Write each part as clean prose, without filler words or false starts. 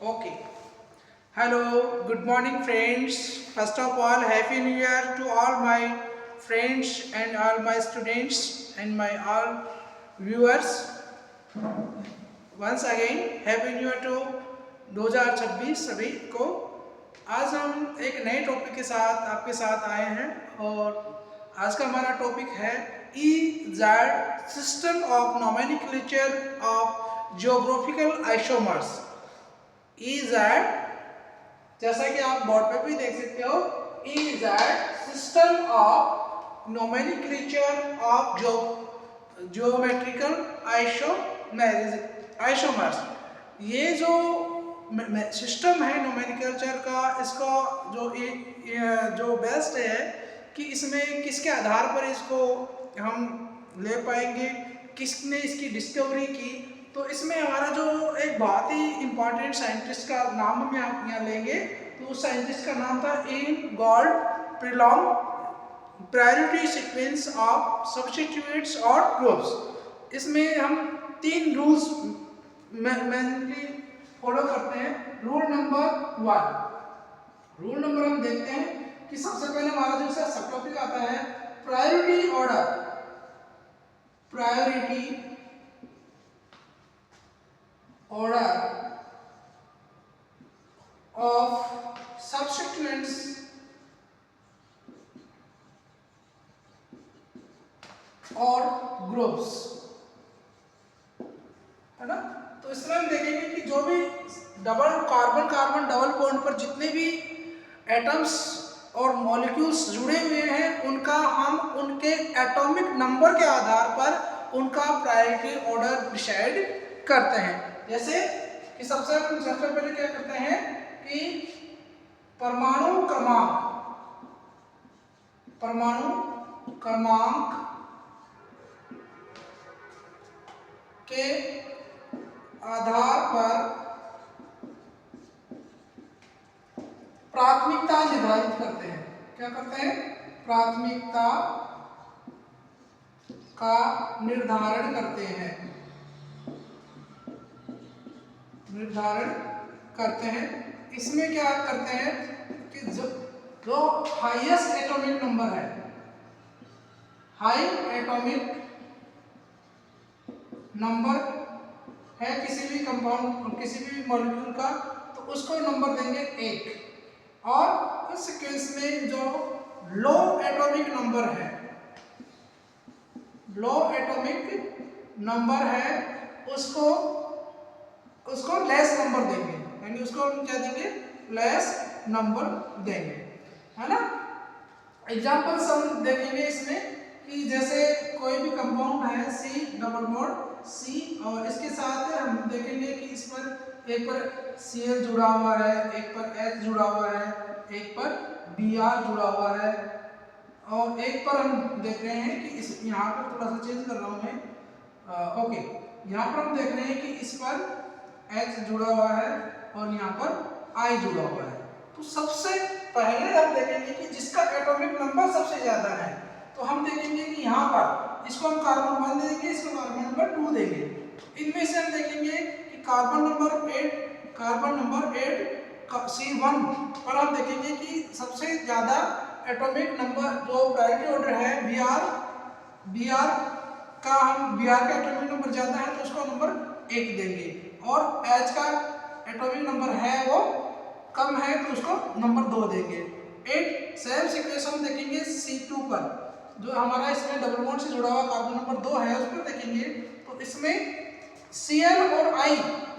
Okay. Hello, good morning, friends. First of all, Happy New Year to all my friends and all my students and my all viewers. Once again, Happy New Year to 2026 सभी को। आज हम एक नए topic के साथ आपके साथ आए हैं और आज का हमारा टॉपिक है EZ system of nomenclature of geographical isomers. EZ जैसा कि आप बोर्ड पे भी देख सकते हो, EZ system of nomenclature of geometrical isomers. ये जो सिस्टम है नोमेनक्लेचर का, इसका जो बेस्ट है कि इसमें किसके आधार पर इसको हम ले पाएंगे, किसने इसकी डिस्कवरी की। तो इसमें हमारा जो एक बहुत ही इम्पॉर्टेंट साइंटिस्ट का नाम हम यहाँ लेंगे, तो उस साइंटिस्ट का नाम था इनगॉल्ड प्रिलॉन्ग, प्रायोरिटी सीक्वेंस ऑफ सब्स्टिट्यूएंट्स और ग्रुप्स। इसमें हम 3 रूल्स मेनली फॉलो करते हैं। रूल नंबर 1, रूल नंबर हम देखते हैं कि सबसे पहले हमारा जो इसका सब टॉपिक आता है priority order, priority order of substituents और ग्रुप्स, है ना। तो इसमें हम देखेंगे कि जो भी डबल कार्बन डबल बॉन्ड पर जितने भी एटम्स और मॉलिक्यूल्स जुड़े हुए हैं, उनका हम उनके एटॉमिक नंबर के आधार पर उनका प्रायोरिटी ऑर्डर डिसाइड करते हैं। जैसे कि सबसे पहले क्या करते हैं कि परमाणु क्रमांक के आधार पर प्राथमिकता निर्धारित करते हैं। क्या करते हैं? प्राथमिकता का निर्धारण करते हैं, इसमें क्या करते हैं कि जो हाईएस्ट एटॉमिक नंबर है, हाई एटॉमिक नंबर है किसी भी कंपाउंड, किसी भी मॉलिक्यूल का, तो उसको नंबर देंगे 1। और उस सीक्वेंस में जो लो एटॉमिक नंबर है उसको लेस नंबर देंगे, यानी उसको हम क्या देंगे? लेस नंबर देंगे, है ना। एग्जांपल्स हम देखेंगे इसमें कि जैसे कोई भी कंपाउंड है C डबल बॉन्ड C, और इसके साथ हम देखेंगे कि इस पर एक पर Cl जुड़ा हुआ है, एक पर H जुड़ा हुआ है, एक पर Br जुड़ा हुआ है, और एक पर हम देख रहे हैं कि इस यहाँ पर थोड़ा सा चेंज कर रहा हूँ मैं। ओके, यहाँ पर हम देख रहे हैं कि इस पर H जुड़ा हुआ है और यहाँ पर I जुड़ा हुआ है। तो सबसे पहले हम देखेंगे कि जिसका एटॉमिक नंबर सबसे ज्यादा है, तो हम देखेंगे कि यहाँ पर इसको हम कार्बन 1 देंगे, इसको कार्बन नंबर 2 देंगे। इनमें से हम देखेंगे कि कार्बन नंबर 8 C1 पर हम देखेंगे कि सबसे ज्यादा एटॉमिक नंबर जो प्रायोरिटी ऑर्डर है Br का एटॉमिक नंबर ज्यादा है, तो उसको नंबर 1 देंगे, और H का एटॉमिक नंबर है वो कम है, तो उसको नंबर 2 देंगे। 8 सेम सीक्वेंस हम देखेंगे C2 पर, जो हमारा इसमें डबल बॉन्ड से जुड़ा हुआ कार्बन नंबर 2 है, उस पर देखेंगे तो इसमें Cl और I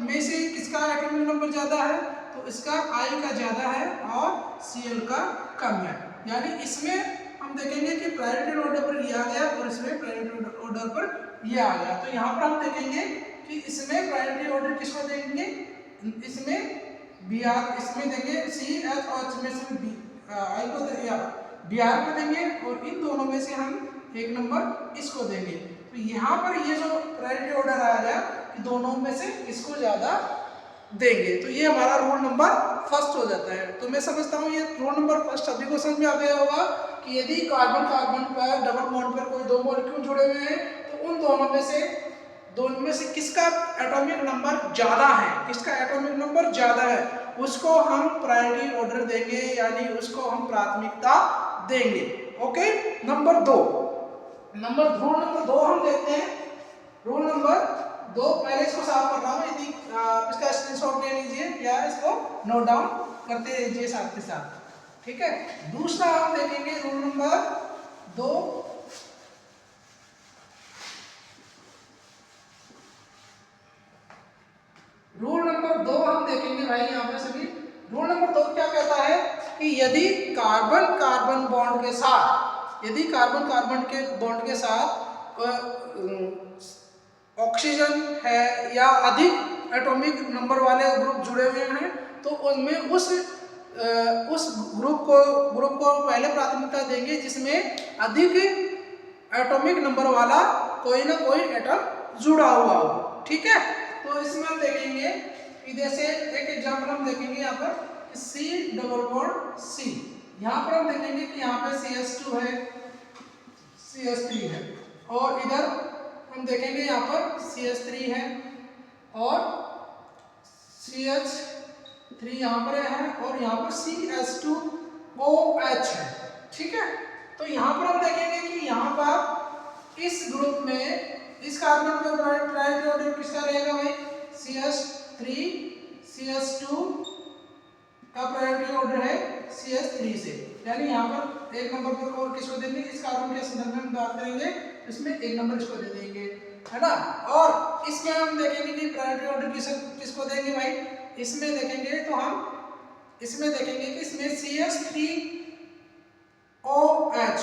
में से किसका एटॉमिक नंबर ज्यादा है? तो इसका I का ज्यादा है और Cl का कम है। यानी इसमें हम देखेंगे कि प्रायोरिटी ऑर्डर पर ये आ गया और इसमें प्रायोरिटी ऑर्डर पर ये आ गया। तो यहाँ पर हम देखेंगे कि इसमें प्रायोरिटी ऑर्डर किसको देंगे? इसमें Br, इसमें देंगे C, H और इसमें से I को Br को देंगे, और इन दोनों में से हम एक नंबर इसको देंगे। तो यहाँ पर ये जो प्रायोरिटी ऑर्डर आ गया कि दोनों में से इसको ज्यादा देंगे, तो ये हमारा रूल नंबर फर्स्ट हो जाता है। तो मैं समझता हूँ ये रूल नंबर फर्स्ट सभी को समझ में आ गया होगा कि यदि कार्बन पर डबल बॉन्ड पर कोई 2 मॉलिक्यूल जुड़े हुए हैं, तो उन दोनों में से दोनों में से किसका एटॉमिक नंबर ज़्यादा है, किसका एटॉमिक नंबर ज़्यादा है, उसको हम प्रायोरिटी ऑर्डर देंगे, यानी उसको हम प्राथमिकता देंगे। ओके। नंबर दो, रूल नंबर दो हम देखते हैं। रूल नंबर दो, पहले इसको साफ कर रहा हूँ, यदि इसका स्क्रीनशॉट ले लीजिए या इसको नोट डाउन करते रहिए साथ के साथ, ठीक है। दूसरा हम देखेंगे रूल नंबर दो, रूल नंबर दो हम देखेंगे भाई यहाँ पे सभी। रूल नंबर दो क्या कहता है कि यदि कार्बन कार्बन बॉन्ड के साथ, यदि कार्बन कार्बन के बॉन्ड के साथ ऑक्सीजन है या अधिक एटॉमिक नंबर वाले ग्रुप जुड़े हुए हैं, तो उनमें उस ग्रुप को पहले प्राथमिकता देंगे जिसमें अधिक एटॉमिक नंबर वाला कोई ना कोई एटम जुड़ा हुआ हो, ठीक है। तो इसमें हम देखेंगे कि जैसे एक एग्जांपल हम देखेंगे यहाँ पर C डबल बॉन्ड C, यहाँ पर हम देखेंगे कि यहाँ पे CH2 है, CH3 है, और इधर हम देखेंगे यहाँ पर CH3 है और CH3 यहाँ पर है और यहाँ पर CH2OH है, ठीक है। तो यहाँ पर हम देखेंगे कि यहाँ पर इस ग्रुप में इस कार्बन पे प्रायोरिटी ऑर्डर किसका रहेगा भाई, CH3 CH2 का प्रायोरिटी ऑर्डर है CH3 से, यानी यहाँ पर एक नंबर पर और किसको देंगे, इस कार्बन के संदर्भ में हम बात करेंगे इसमें एक नंबर इसको दे देंगे, है ना। और इसमें हम देखेंगे कि प्रायोरिटी ऑर्डर किसको देंगे भाई, इसमें देखेंगे तो हम इसमें देखेंगे कि इसमें CH3OH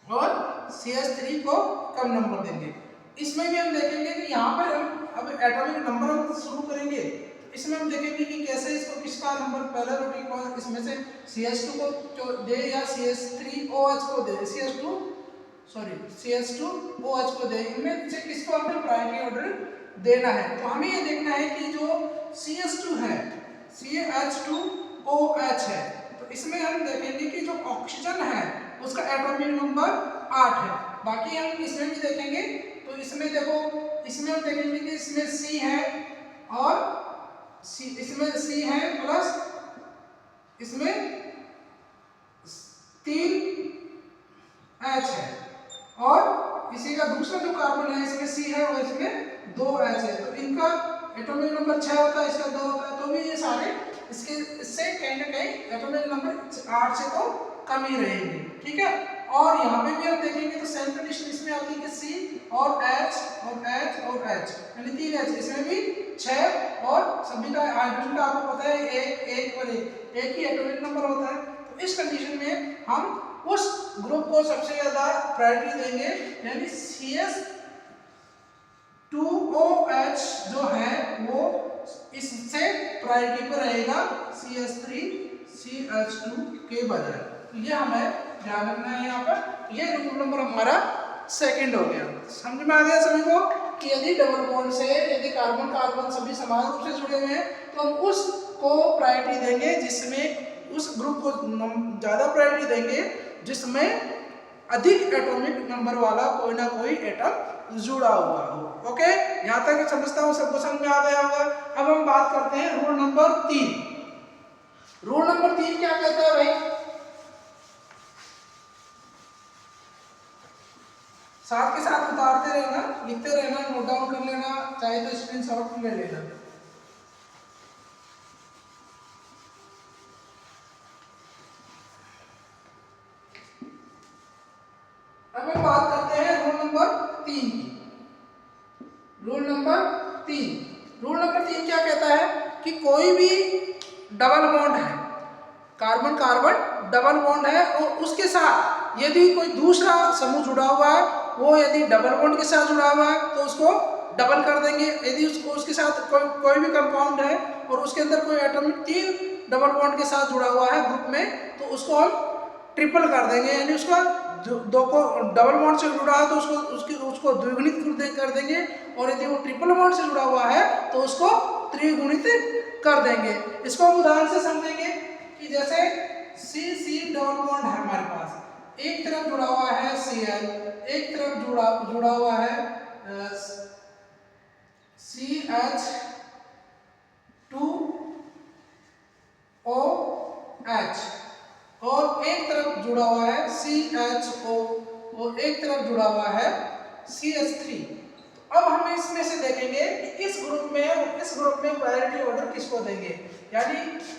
और CH3 को कम नंबर देंगे। इसमें भी हम देखेंगे कि यहाँ पर हम अब एटॉमिक नंबर हम शुरू करेंगे, इसमें हम देखेंगे कि कैसे इसको किसका नंबर पहला रोटी को इसमें से CH2 को दे या CH3OH को दे, CH2OH को दे, इनमें से किसको हमें प्रायोरिटी ऑर्डर देना है। तो हमें ये देखना है कि जो CH2 है, CH2OH है, तो इसमें हम देखेंगे कि जो ऑक्सीजन है उसका एटॉमिक नंबर 8 है। बाकी हम इसमें भी देखेंगे, तो इसमें देखो, इसमें हम देखेंगे कि इसमें C है और इसमें C है प्लस इसमें 3 H है और इसी का दूसरा जो कार्बन है इसमें C है और इसमें 2 H है, तो इनका एटॉमिक नंबर 6 होता है, इसका 2 होता है, तो भी ये सारे इससे कहीं ना कहीं एटॉमिक नंबर 8 से तो कम ही रहेंगे, ठीक है। और यहाँ पे भी हम देखेंगे तो सेम कंडीशन इसमें आती है कि C और H और H और H, यानी 3 H, इसमें भी 6 और सभी का हाइड्रोजन का आपको पता है एक ही एटॉमिक नंबर होता है। तो इस कंडीशन में हम उस ग्रुप को सबसे ज्यादा प्रायोरिटी देंगे, यानी CH2OH जो है वो इससे प्रायोरिटी पर रहेगा CH3 CH2 के बजाय। तो ये हमें ध्यान रखना है यहाँ पर। ये रूल नंबर हमारा सेकंड हो गया। समझ में आ गया सभी को कि यदि डबल बॉन्ड से यदि कार्बन कार्बन सभी समान रूप से जुड़े हुए हैं तो हम उसको प्रायोरिटी देंगे जिसमें उस ग्रुप को ज़्यादा प्रायोरिटी देंगे जिसमें अधिक एटॉमिक नंबर वाला कोई ना कोई एटम जुड़ा हुआ हो। ओके, यहाँ तक समझता हूँ सबको समझ में आ गया होगा। अब हम बात करते हैं रूल नंबर 3। रूल नंबर 3 क्या कहता है भाई, साथ के साथ उतारते रहना, लिखते रहना, नोट डाउन कर लेना, चाहे तो स्क्रीनशॉट ले लेना। अब हम बात करते हैं रूल नंबर 3 की। रूल नंबर 3 क्या कहता है कि कोई भी डबल बॉन्ड है, कार्बन कार्बन डबल बॉन्ड है और उसके साथ यदि कोई दूसरा समूह जुड़ा हुआ है, वो यदि डबल बॉन्ड के साथ जुड़ा हुआ है तो उसको डबल कर देंगे। यदि उसके साथ कोई भी कंपाउंड है और उसके अंदर कोई एटॉमिक 3 डबल बॉन्ड के साथ जुड़ा हुआ है ग्रुप में, तो उसको हम ट्रिपल कर देंगे, यानी उसका दो को डबल बॉन्ड से जुड़ा है तो उसको द्विगुणित कर देंगे, और यदि वो ट्रिपल बॉन्ड से जुड़ा हुआ है तो उसको त्रिगुणित कर देंगे। इसको हम उदाहरण से समझेंगे कि जैसे C डबल बॉन्ड है हमारे पास, एक तरफ जुड़ा हुआ है Cl, एक तरफ जुड़ा हुआ है CH2OH और एक तरफ जुड़ा हुआ है CHO और एक तरफ जुड़ा हुआ है CH3। तो अब हम इसमें से देखेंगे कि इस ग्रुप में प्रायोरिटी ऑर्डर किसको देंगे, यानी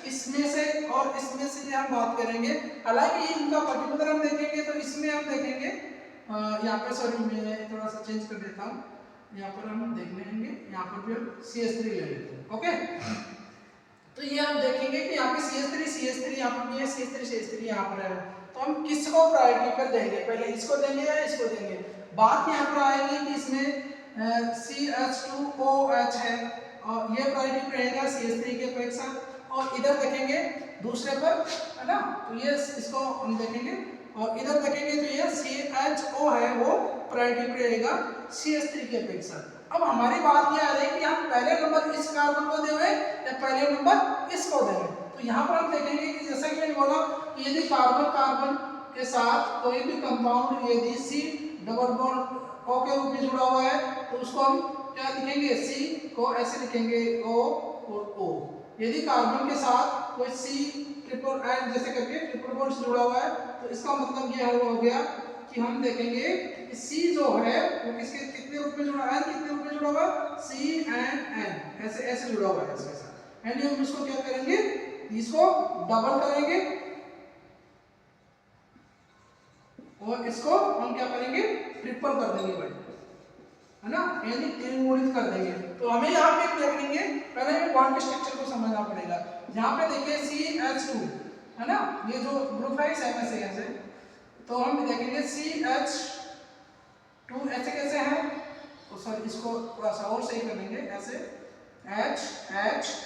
इसमें से और इसमें से हम बात करेंगे। हालांकि इनका पर्टिकुलर हम देखेंगे तो इसमें हम देखेंगे यहाँ पे, सॉरी मैं थोड़ा सा चेंज कर देता हूँ, यहाँ पर हम देख लेंगे, यहाँ पर भी हम CH3 ले लेते हैं। ओके, तो ये हम देखेंगे कि यहाँ पे CH3 यहाँ पर भी है, CH3 यहाँ पर है, तो हम किसको प्रायोरिटी पर देंगे, पहले इसको देंगे या इसको देंगे। बात यहाँ पर आएगी कि इसमें CH2OH है और ये प्रायोरिटी पर रहेगा CH3 के अपेक्षा, और इधर देखेंगे दूसरे पर, है ना, तो ये इसको हम देखेंगे, और इधर देखेंगे तो ये CHO है वो प्रायोरिटी पर रहेगा CH3 के अपेक्षा। अब हमारी बात ये आ रही है कि हम पहले नंबर इस कार्बन को देंगे या पहले नंबर इसको देंगे। तो यहाँ पर हम देखेंगे कि जैसा कि मैंने बोला कि यदि कार्बन के साथ कोई भी कंपाउंड यदि C डबल बॉन्ड O के रूप में जुड़ा हुआ है तो उसको हम क्या लिखेंगे, C को ऐसे लिखेंगे O और O। यदि कार्बन के साथ कोई C ट्रिपल एंड जैसे करके ट्रिपल बॉन्ड से जुड़ा हुआ है तो इसका मतलब ये हो गया कि हम देखेंगे कि C जो है वो किसके कितने रूप में जुड़ा है, कितने रूप में जुड़ा हुआ है, C एंड N ऐसे जुड़ा हुआ है इसके साथ। एंड हम इसको क्या करेंगे, इसको डबल करेंगे और इसको हम क्या करेंगे, ट्रिपल कर देंगे भाई, है ना, यानी तीन गुणित कर देंगे। तो हमें यहाँ पे क्या करेंगे, पहले हमें बॉन्ड के स्ट्रक्चर को समझना पड़ेगा। यहाँ पे देखिए CH2 है ना, ये जो ग्रुप है सेम ऐसे, तो हम देखेंगे CH2 ऐसे कैसे है, तो सर इसको थोड़ा सा और सही कर लेंगे, ऐसे H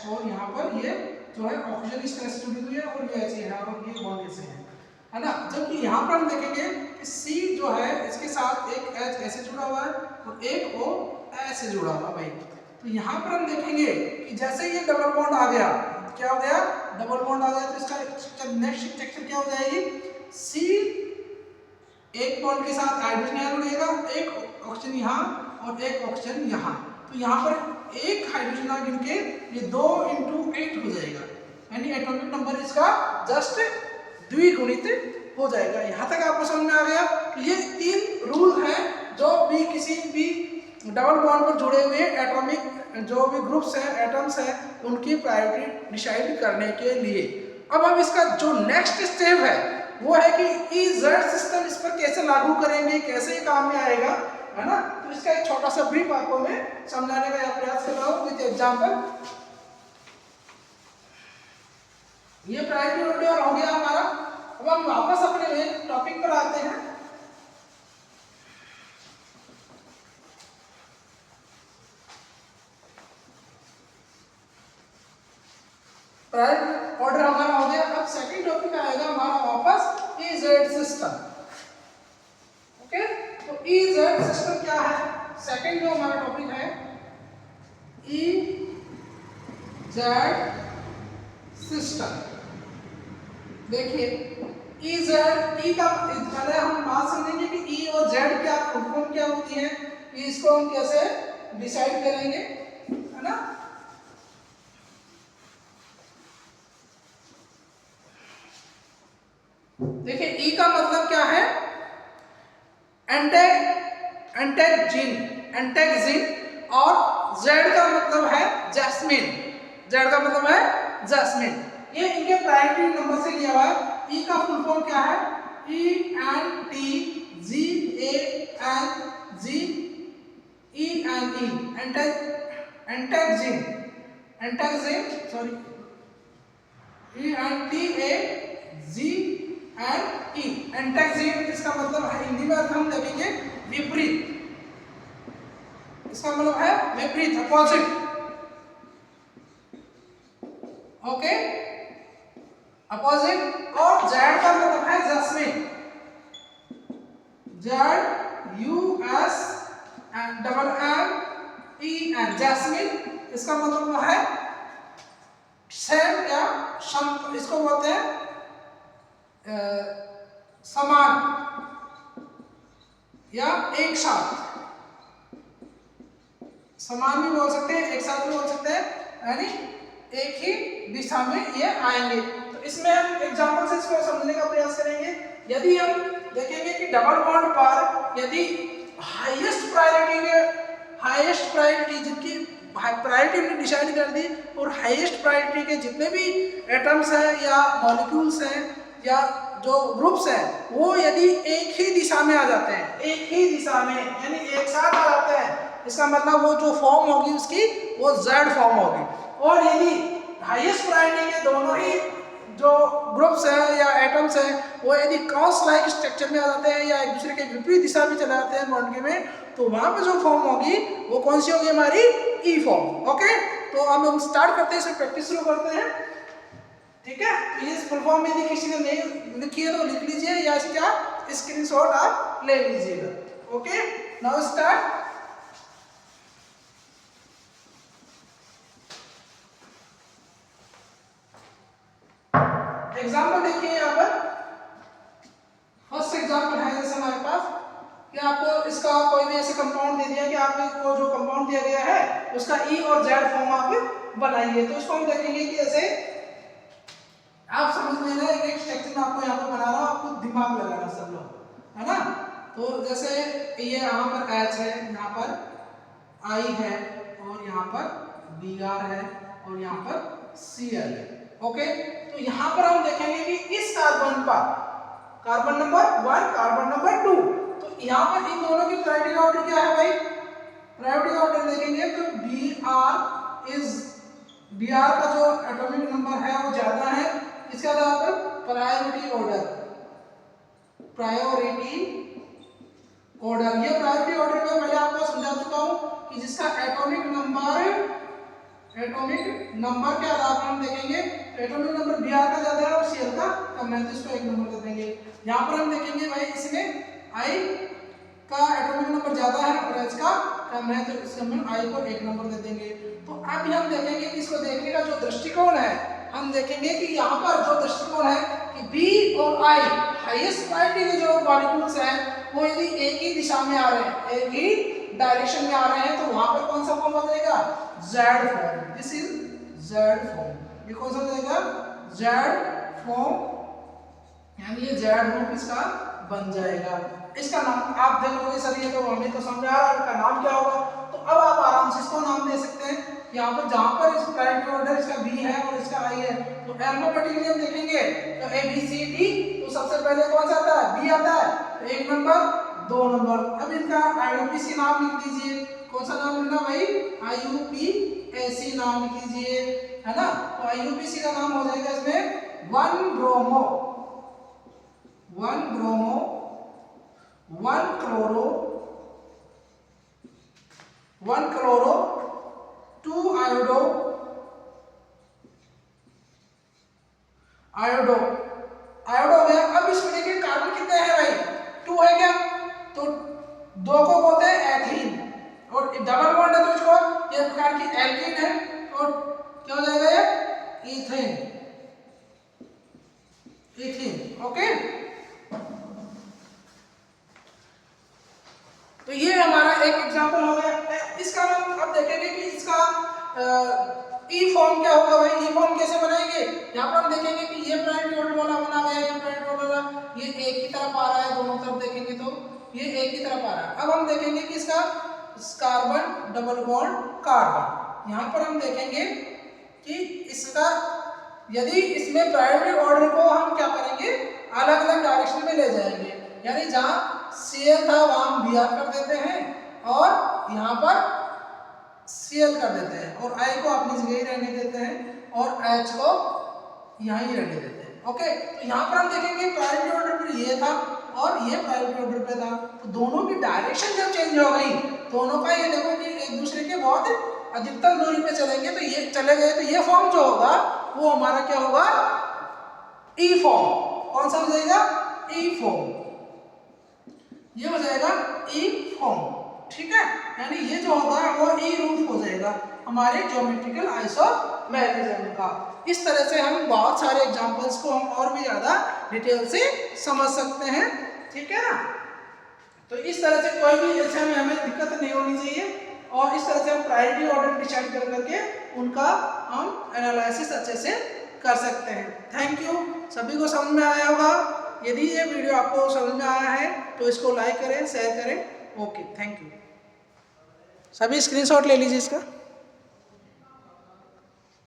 और यहाँ पर ये जो है ऑक्सीजन इस तरह से जुड़ी हुई है और ये ऐसे है और ये बॉन्ड ऐसे है ना। जबकि यहाँ पर हम देखेंगे कि C जो है इसके साथ एक H ऐसे जुड़ा हुआ है और एक O ऐसे जुड़ा हुआ है भाई। तो यहाँ पर हम देखेंगे कि जैसे ये डबल बॉन्ड आ गया, क्या हो गया, डबल बॉन्ड आ गया, तो इसका नेक्स्ट स्ट्रक्चर क्या हो जाएगी, C एक बॉन्ड के साथ हाइड्रोजन यहाँ जुड़ेगा, एक ऑक्सीजन यहाँ और एक ऑक्सीजन यहाँ, तो यहाँ पर एक हाइड्रोजन आ गिन के ये 2 × 8 हो जाएगा, यानी एटॉमिक नंबर इसका जस्ट द्विगुणित हो जाएगा। यहाँ तक आपको समझ में आ गया कि ये 3 रूल हैं जो भी किसी भी डबल बॉन्ड पर जुड़े हुए एटॉमिक जो भी ग्रुप्स हैं, एटम्स हैं, उनकी प्रायोरिटी डिसाइड करने के लिए। अब हम इसका जो नेक्स्ट स्टेप है वो है कि EZ सिस्टम इस पर कैसे लागू करेंगे, कैसे काम में आएगा, है ना। तो इसका एक छोटा सा ब्रीफ आपको मैं समझाने का प्रयास कर रहा हूँ विद एग्जांपल। ये प्रायोरिटी ऑर्डर हो गया हमारा। अब हम वापस अपने मेन टॉपिक पर आते हैं। प्रायोरिटी ऑर्डर हमारा हो गया। अब सेकंड टॉपिक आएगा हमारा वापस EZ सिस्टम। ओके, तो EZ सिस्टम क्या है, सेकंड जो हमारा टॉपिक है EZ सिस्टम। देखिए EZ E का पहले हम बात समझेंगे कि E और Z क्या फुल फॉर्म क्या होती है, इसको हम कैसे डिसाइड करेंगे, है ना। देखिए E का मतलब क्या है, एंटेगजिन और Z का मतलब है जैस्मिन, Z का मतलब है जैस्मिन। ये इनके प्रायोरिटी नंबर से लिया हुआ है। E का फुल फॉर्म क्या है, एंटेगजिन, सॉरी एंटेगजिन, इसका मतलब है हिंदी में हम देखेंगे विपरीत, इसका मतलब है विपरीत, अपोजिट। Okay, opposite. और Z का मतलब है जैस्मिन, ZUSMMEN, जैस्मिन, इसका मतलब है सेम या इसको बोलते हैं समान या एक साथ, समान भी बोल सकते हैं, एक साथ भी बोल सकते हैं, यानी एक ही दिशा में ये आएंगे। तो इसमें हम एग्जांपल से इसको समझने का प्रयास करेंगे। यदि हम देखेंगे कि डबल बॉन्ड पर यदि हाईएस्ट प्रायोरिटी जिनकी प्रायोरिटी हमने डिसाइड कर दी और हाईएस्ट प्रायोरिटी के जितने भी एटम्स हैं या मॉलिक्यूल्स हैं या जो ग्रुप्स हैं वो यदि एक ही दिशा में आ जाते हैं, एक ही दिशा में यानी एक साथ आ जाते हैं, इसका मतलब वो जो फॉर्म होगी उसकी वो Z फॉर्म होगी। और यदि हाईएस्ट प्रायोरिटी के दोनों ही जो ग्रुप्स हैं या एटम्स हैं वो यदि क्रॉस लाइक स्ट्रक्चर में आ जाते हैं या एक दूसरे के विपरीत दिशा में चले जाते हैं बॉन्ड में, तो वहां पे जो फॉर्म होगी वो कौन सी होगी हमारी ई फॉर्म। ओके, तो अब हम स्टार्ट करते हैं, इसमें प्रैक्टिस शुरू करते हैं। ठीक है, तो ये फुल फॉर्म यदि किसी ने नहीं लिखी है तो लिख लीजिए या इसका स्क्रीनशॉट आप ले लीजिएगा। Okay, now start. एग्जाम्पल देखिए यहाँ पर, फर्स्ट एग्जाम्पल है जैसे हमारे पास कि आपको इसका कोई भी ऐसे कंपाउंड दे दिया कि आपको जो कंपाउंड दिया गया है उसका ई और जेड फॉर्म आप बनाइए। तो इसको हम देखेंगे कि ऐसे आप समझ लेना, एक स्ट्रक्चर में आपको यहाँ पर बना रहा हूँ, आपको दिमाग लगाना सब लोग, है ना। तो जैसे ये यहाँ पर H है, यहाँ पर I है और यहाँ पर Br है और यहाँ पर Cl है। ओके, तो यहाँ पर हम देखेंगे कि इस कार्बन पर कार्बन नंबर 1, कार्बन नंबर 2, तो यहाँ पर इन दोनों की प्रायोरिटी ऑर्डर क्या है भाई? प्रायोरिटी ऑर्डर देखेंगे तो Br का जो एटॉमिक नंबर है वो ज्यादा है, इसके आधार पर प्रायोरिटी ऑर्डर, ये प्रायोरिटी ऑर्डर में पहले आपको समझा चुका हूँ कि जिसका एटॉमिक नंबर के आधार पर हम देखेंगे एटॉमिक नंबर Br का ज्यादा है और Cl का कम है, तो इसको एक नंबर दे देंगे। यहाँ पर हम देखेंगे भाई इसमें I का एटॉमिक नंबर ज्यादा है और H का कम है, तो इसमें हम I को एक नंबर दे देंगे। तो अब हम देखेंगे कि इसको देखने का जो दृष्टिकोण है, हम देखेंगे कि यहाँ पर जो दृष्टिकोण है कि B और I हाईएस्ट प्रायोरिटी के जो मॉलिक्यूल्स हैं वो यदि एक ही दिशा में आ रहे हैं, एक ही डायरेक्शन में आ रहे हैं, तो वहां पर कौन सा फॉर्म बनेगा? Z form. This is Z form. ये कौन सा बनेगा? Z फॉर्म, यानी ये Z ग्रुप इसका बन जाएगा। इसका नाम आप देखोगे सर ये तो हमें तो समझ आ रहा है, इसका नाम क्या होगा? तो अब आप आराम से इसको नाम दे सकते हैं। यहाँ पर जहाँ पर इस प्रायोरिटी ऑर्डर इसका B है और इसका I है, तो अल्फाबेटिकली हम देखेंगे तो A B C D, तो सबसे पहले कौन सा आता है? B आता है, तो 1 नंबर 2 नंबर। अब इनका IUPAC नाम लिख लीजिए। कौन सा नाम लिखना भाई? IUPAC नाम लिख लीजिए, है ना। तो IUPAC का नाम हो जाएगा इसमें 1 ब्रोमो 1 क्लोरो 2 आयोडो हो गया। अब इसमें देखिए कार्बन कितने हैं भाई? 2 है क्या? तो 2 को बोलते हैं एथीन, और डबल बॉन्ड है तो इसको ये प्रकार की एल्कीन है, और क्या हो जाएगा ये? इथीन। ओके, तो ये हमारा एक एग्जांपल हो गया। इसका हम अब देखेंगे कि इसका ई फॉर्म क्या होगा भाई? ई फॉर्म कैसे बनाएंगे? यहाँ पर हम देखेंगे कि ये प्रायोरिटी ऑर्डर वाला बना गया, ये प्रायोरिटी ऑर्डर वाला, ये एक ही तरफ आ रहा है, दोनों तरफ देखेंगे तो ये एक ही तरफ आ रहा है। अब हम देखेंगे कि इसका कार्बन डबल बॉन्ड कार्बन, यहाँ पर हम देखेंगे कि इसका यदि इसमें प्रायोरिटी ऑर्डर को हम क्या करेंगे? अलग अलग डायरेक्शन में ले जाएंगे, यानी जहाँ Cl था वहां हम Br कर देते हैं और यहाँ पर Cl कर देते हैं, और I को अपनी जगह ही रहने देते हैं और H को यहाँ ही रहने देते हैं। ओके, तो यहाँ पर हम देखेंगे प्रायोरिटी ऑर्डर पर ये था और ये प्रायोरिटी ऑर्डर पे था, तो दोनों की डायरेक्शन जब चेंज हो गई, दोनों का ये देखो कि एक दूसरे के बहुत अधिकतम दूरी पे चलेंगे, तो ये चले गए, तो ये फॉर्म जो होगा वो हमारा क्या होगा? ई फॉर्म। कौन सा हो जाएगा? ई फॉर्म। ये हो जाएगा ई फॉर्म, ठीक है, यानी ये जो होगा वो ई रूप हो जाएगा हमारे ज्योमेट्रिकल आइसोमेरिज्म का। इस तरह से हम बहुत सारे एग्जांपल्स को हम और भी ज्यादा डिटेल से समझ सकते हैं, ठीक है ना। तो इस तरह से कोई भी ऐसे में हमें दिक्कत नहीं होनी चाहिए, और इस तरह से हम प्रायोरिटी ऑर्डर डिसाइड कर करके उनका हम एनालिसिस अच्छे से कर सकते हैं। थैंक यू, सभी को समझ में आया होगा। यदि ये वीडियो आपको समझ में आया है तो इसको लाइक करें, शेयर करें। Okay, thank you. सभी स्क्रीनशॉट ले लीजिए इसका।